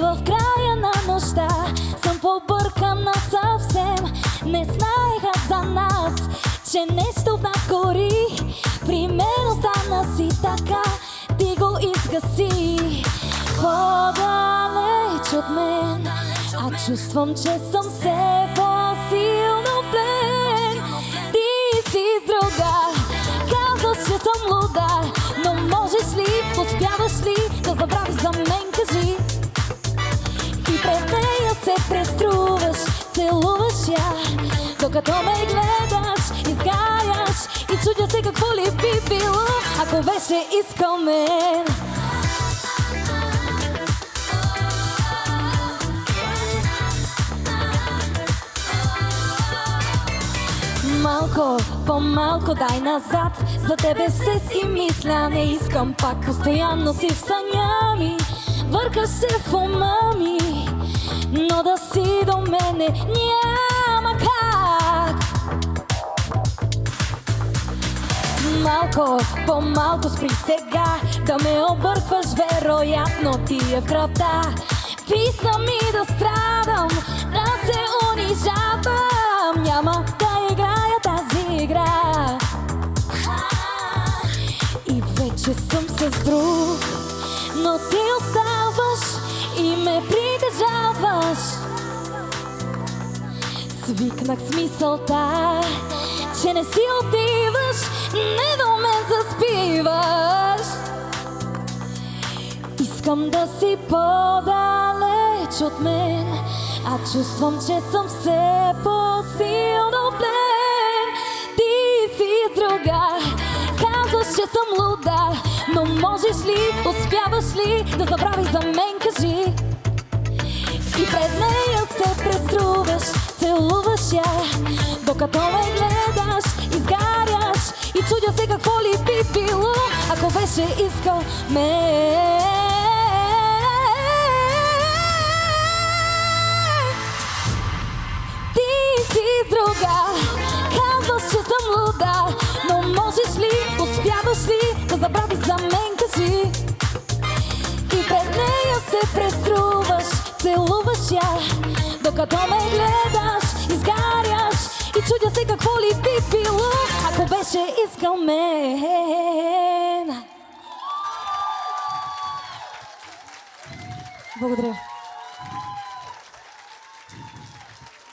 в края на нощта съм побъркана съвсем. Не знаеха за нас, че нещо в нас гори. При мен остана си така, ти го изгаси. По-далеч от мен, а чувствам, че съм все по-силно в плен. Ти си с друга, казваш, че съм луда, но можеш ли, успяваш ли да забравиш за мен, кажи. И пред нея се преструваш, целуваш я, докато ме гледаш, изгаяш и чудя се какво ли би било, ако беше искал мен. Малко, по-малко дай назад, за тебе все си мисля, не искам пак, постоянно си в съня ми, въркаш се в ума ми, но да си до мене няма как. Малко, по-малко спри сега, да ме объркваш, вероятно ти е в кръвта. Писна ми да страдам, да се унижавам, няма да играя тази игра. И вече съм с друг, но ти оставаш и ме притежаваш. Свикнах с мисълта, че не си отиваш, не до мен заспиваш. Искам да си по-далеч от мен, а чувствам, че съм все по-силно в плен. Ти си с друга, казваш, че съм луда, но можеш ли, успяваш ли да забравиш за мен, кажи. И пред нея се преструваш, целуваш я, докато ме гледаш, изгаряш и чудя се какво ли би било, ако беше искал мен. Ти си с друга, казваш, че съм луда, но можеш ли, успяваш ли да забравиш за мен, кажи. И пред нея се преструваш, целуваш я, докато ме гледаш, изгаряш и чудя се какво ли би било, ако беше искал мен. Благодаря.